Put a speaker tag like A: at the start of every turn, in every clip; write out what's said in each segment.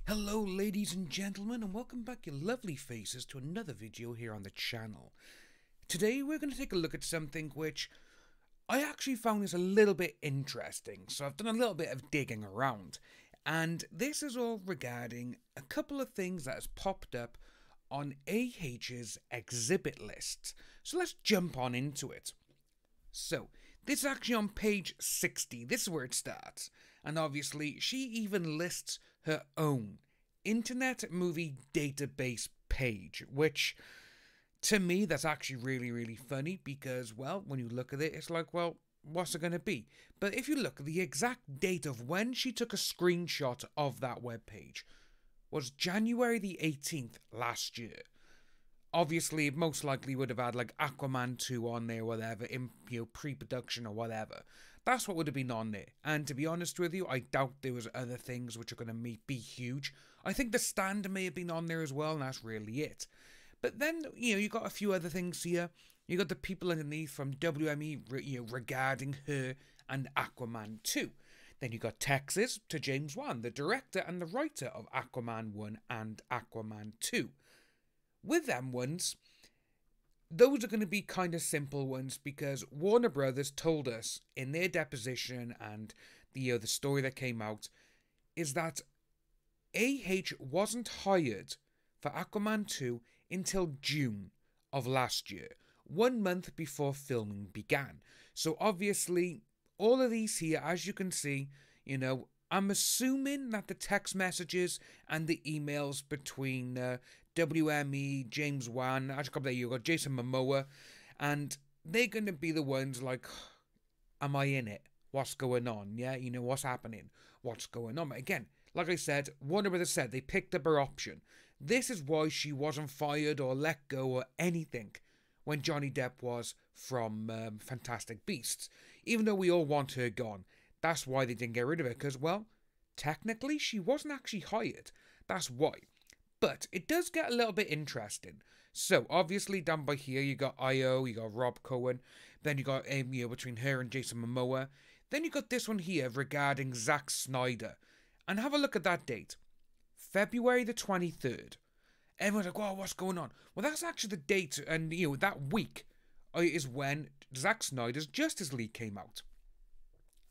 A: Hello ladies and gentlemen, and welcome back your lovely faces to another video here on the channel. Today we're going to take a look at something which I actually found is a little bit interesting, so I've done a little bit of digging around, and this is all regarding a couple of things that has popped up on AH's exhibit list. So let's jump on into it. So, this is actually on page 60, this is where it starts, and obviously she even lists her own Internet Movie Database page, which to me that's actually really funny because, well, when you look at it, it's like, well, what's it going to be? But if you look at the exact date of when she took a screenshot of that webpage was January the 18th last year. Obviously, it most likely would have had like Aquaman 2 on there, whatever, in pre-production or whatever. That's what would have been on there. And to be honest with you, I doubt there was other things which are going to be huge. I think The Stand may have been on there as well, and that's really it. But then, you got a few other things here. You got the people underneath from WME, regarding her and Aquaman 2. Then you got texts to James Wan, the director and the writer of Aquaman 1 and Aquaman 2. With them ones, those are going to be kind of simple ones because Warner Brothers told us in their deposition and the story that came out is that AH wasn't hired for Aquaman 2 until June of last year, 1 month before filming began. So obviously, all of these here, as you can see, I'm assuming that the text messages and the emails between WME, James Wan, actually there you got Jason Momoa, and they're going to be the ones like, am I in it? What's going on? Yeah, what's happening? What's going on? But again, like I said, Warner Brothers said they picked up her option. This is why she wasn't fired or let go or anything when Johnny Depp was from Fantastic Beasts. Even though we all want her gone. That's why they didn't get rid of her, because, well, technically she wasn't actually hired. That's why. But it does get a little bit interesting. So, obviously, down by here, you got Io, you got Rob Cohen. Then you got between her and Jason Momoa. Then you got this one here regarding Zack Snyder. And have a look at that date. February the 23rd. Everyone's like, whoa, what's going on? Well, that's actually the date, and, that week is when Zack Snyder's Justice League came out.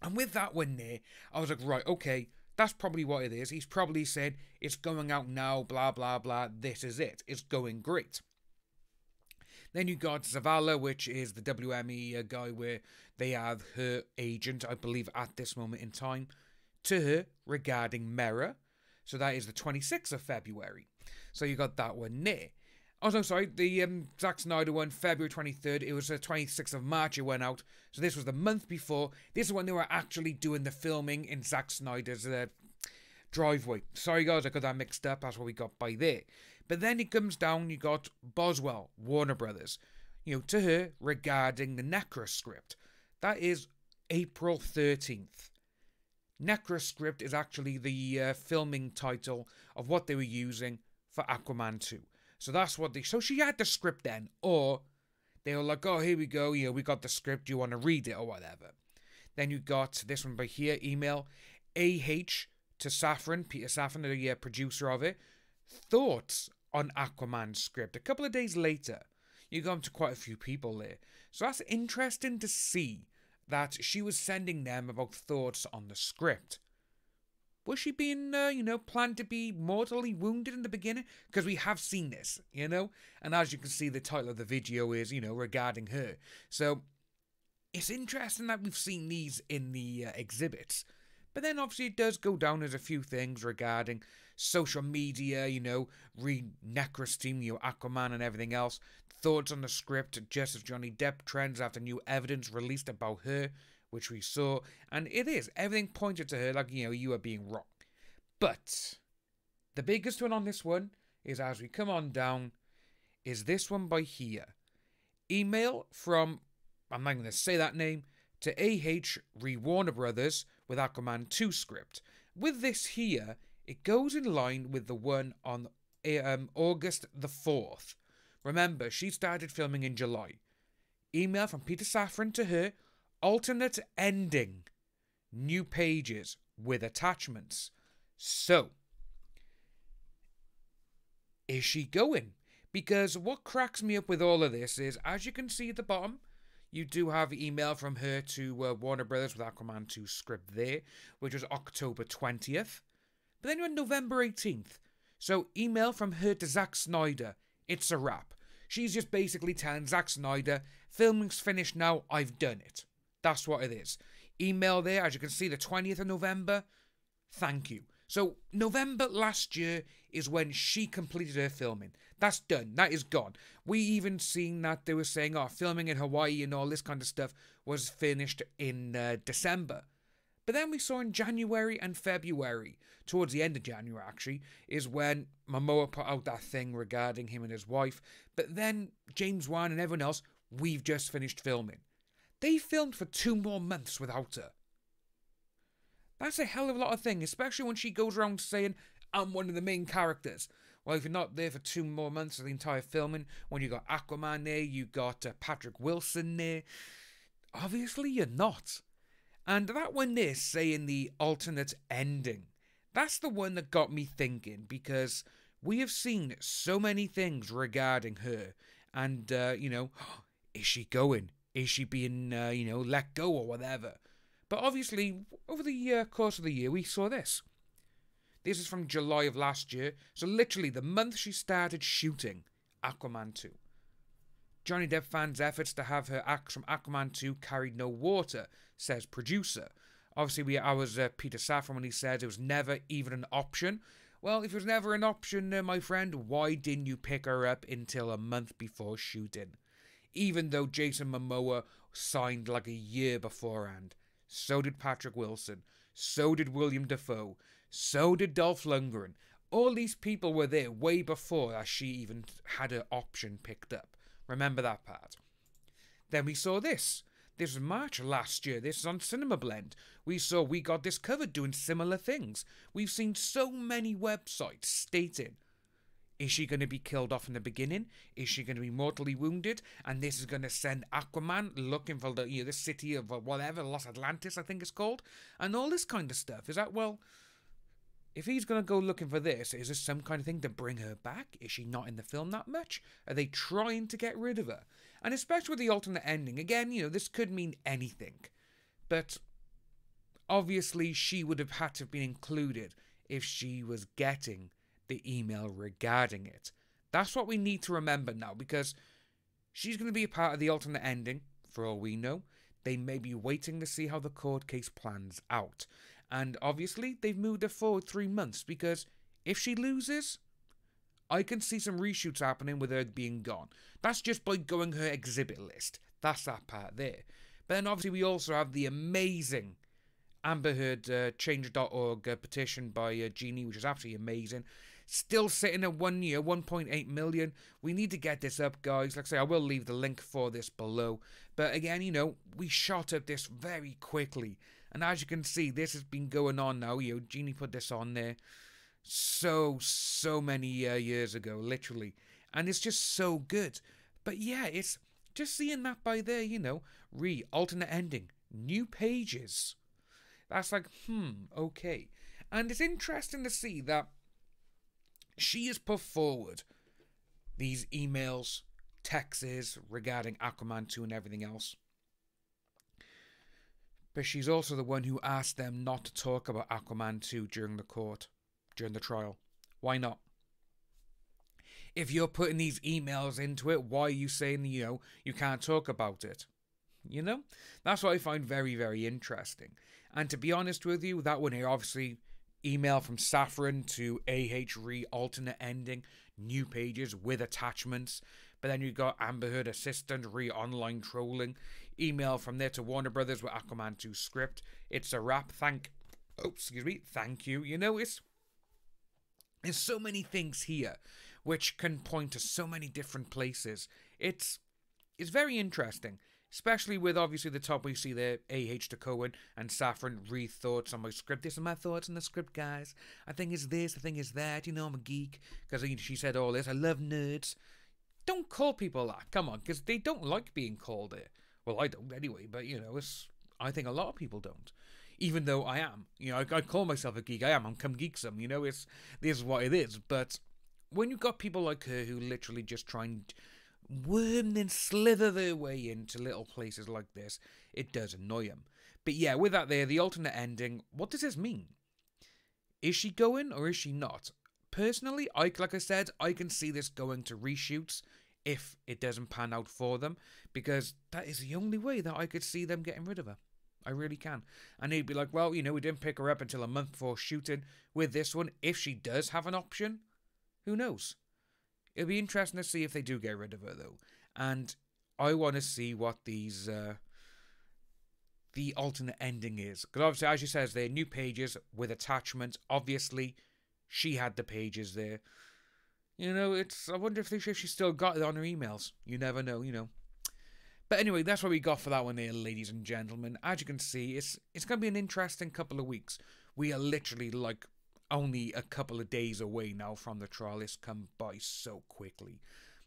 A: And with that one there, I was like, right, okay, that's probably what it is. He's probably said, it's going out now, blah, blah, blah, this is it. It's going great. Then you got Zavala, which is the WME guy where they have her agent, I believe, at this moment in time, to her regarding Mera. So that is the 26th of February. So you got that one there. Oh, no, sorry, the Zack Snyder one, February 23rd, it was the 26th of March it went out, so this was the month before. This is when they were actually doing the filming in Zack Snyder's driveway. Sorry guys, I got that mixed up, that's what we got by there. But then it comes down, you got Boswell, Warner Brothers, to her regarding the Necra script. That is April 13th. Necra script is actually the filming title of what they were using for Aquaman 2. So that's what so she had the script then, or they were like, oh, here we go, we got the script, do you want to read it or whatever. Then you got this one by here, email, AH to Safran, Peter Safran, the producer of it, thoughts on Aquaman's script. A couple of days later, you got to quite a few people there. So that's interesting to see that she was sending them about thoughts on the script. Was she being, planned to be mortally wounded in the beginning? Because we have seen this, And as you can see, the title of the video is, regarding her. So, it's interesting that we've seen these in the exhibits. But then, obviously, it does go down as a few things regarding social media, read Necra's team, Aquaman and everything else. Thoughts on the script, just as Johnny Depp trends after new evidence released about her, which we saw, and it is. Everything pointed to her like, you are being wrong. But the biggest one on this one is, as we come on down, is this one by here. Email from, I'm not going to say that name, to AH re Warner Brothers with Aquaman 2 script. With this here, it goes in line with the one on August the 4th. Remember, she started filming in July. Email from Peter Safran to her, alternate ending, new pages with attachments. So, is she going? Because what cracks me up with all of this is, as you can see at the bottom, you do have email from her to Warner Brothers with Aquaman 2 script there, which was October 20th. But then you had November 18th. So email from her to Zack Snyder. It's a wrap. She's just basically telling Zack Snyder, filming's finished now, I've done it. That's what it is. Email there, as you can see, the 20th of November. Thank you. So November last year is when she completed her filming. That's done. That is gone. We even seen that they were saying, filming in Hawaii and all this kind of stuff was finished in December. But then we saw in January and February, towards the end of January actually, is when Momoa put out that thing regarding him and his wife. But then James Wan and everyone else, we've just finished filming. They filmed for 2 more months without her. That's a hell of a lot of thing, especially when she goes around saying, I'm one of the main characters. Well, if you're not there for 2 more months of the entire filming, when you got Aquaman there, you got Patrick Wilson there, obviously you're not. And that one there saying the alternate ending, that's the one that got me thinking, because we have seen so many things regarding her. And, is she going? Is she being, let go or whatever? But obviously, over the course of the year, we saw this. This is from July of last year, so literally the month she started shooting Aquaman 2. Johnny Depp fans' efforts to have her acts from Aquaman 2 carried no water, says producer. Obviously, I was Peter Safran when he said it was never even an option. Well, if it was never an option, my friend, why didn't you pick her up until a month before shooting? Even though Jason Momoa signed like a year beforehand. So did Patrick Wilson. So did William Dafoe. So did Dolph Lundgren. All these people were there way before as she even had her option picked up. Remember that part. Then we saw this. This was March last year. This is on Cinema Blend. We saw We Got This Covered doing similar things. We've seen so many websites stating, is she going to be killed off in the beginning? Is she going to be mortally wounded? And this is going to send Aquaman looking for the city of whatever, Los Atlantis, I think it's called. And all this kind of stuff. Is that, well, if he's going to go looking for this, is this some kind of thing to bring her back? Is she not in the film that much? Are they trying to get rid of her? And especially with the alternate ending, again, this could mean anything. But obviously she would have had to have been included if she was getting the email regarding it. That's what we need to remember now, because she's going to be a part of the alternate ending, for all we know. They may be waiting to see how the court case plans out. And obviously, they've moved her forward 3 months, because if she loses, I can see some reshoots happening with her being gone. That's just by going her exhibit list. That's that part there. But then obviously we also have the amazing Amber Heard Change.org petition by Jeannie, which is absolutely amazing. Still sitting at 1 year, 1.8 million. We need to get this up, guys. Like I say, I will leave the link for this below. But again, we shot up this very quickly. And as you can see, this has been going on now. Jeannie put this on there so many years ago, literally. And it's just so good. But yeah, it's just seeing that by there, alternate ending, new pages. That's like, okay. And it's interesting to see that she has put forward these emails, texts regarding Aquaman 2 and everything else. But she's also the one who asked them not to talk about Aquaman 2 during the trial. Why not? If you're putting these emails into it, why are you saying, you can't talk about it? That's what I find very, very interesting. And to be honest with you, that one here, obviously, email from Safran to AH alternate ending, new pages with attachments. But then you got Amber Heard assistant online trolling. Email from there to Warner Brothers with Aquaman 2 script. It's a wrap. Thank you. There's so many things here which can point to so many different places. It's very interesting. Especially with, obviously, the top we see there, AH to Cohen and Safran thoughts on my script. These are my thoughts on the script, guys. I think it's this, I think it's that. I'm a geek. Because she said all this. I love nerds. Don't call people that. Come on, because they don't like being called it. Well, I don't anyway, but, I think a lot of people don't. Even though I am. I call myself a geek. I am. I'm come geeksome. This is what it is. But when you've got people like her who literally just try and worm and slither their way into little places like this, it does annoy them. But yeah, with that there, the alternate ending, what does this mean? Is she going or is she not? Personally, like I said, I can see this going to reshoots if it doesn't pan out for them, because that is the only way that I could see them getting rid of her. I really can. And they'd be like, well, you know, we didn't pick her up until a month before shooting. With this one, if she does have an option, who knows? It'll be interesting to see if they do get rid of her, though. And I want to see what these the alternate ending is. Because obviously, as she says, they're new pages with attachments. Obviously, she had the pages there. You know, I wonder if she still got it on her emails. You never know, you know. But anyway, that's what we got for that one there, ladies and gentlemen. As you can see, it's going to be an interesting couple of weeks. We are literally, like, only a couple of days away now from the trial. It's come by so quickly.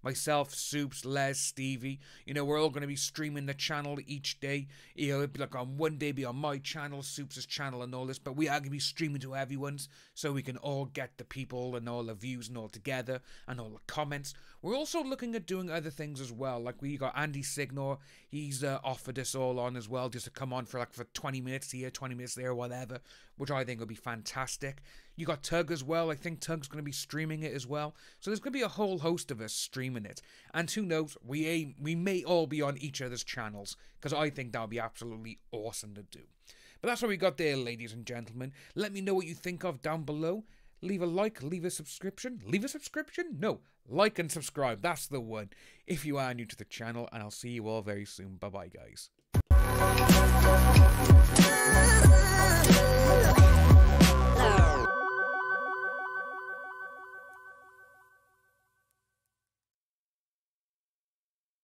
A: Myself, Soups, Les, Stevie, you know, we're all going to be streaming the channel each day. You know, it'd be like on one day be on my channel, Soups' channel and all this, but we are going to be streaming to everyone's so we can all get the people and all the views and all together and all the comments. We're also looking at doing other things as well. Like we got Andy Signor, he's offered us all on as well, just to come on for 20 minutes here, 20 minutes there, whatever, which I think will be fantastic. You got Tug as well. I think Tug's going to be streaming it as well. So there's going to be a whole host of us streaming it. And who knows, we may all be on each other's channels, because I think that would be absolutely awesome to do. But that's what we got there, ladies and gentlemen. Let me know what you think of down below. Leave a like, leave a subscription. Leave a subscription? No, like and subscribe. That's the one. If you are new to the channel, and I'll see you all very soon. Bye-bye, guys.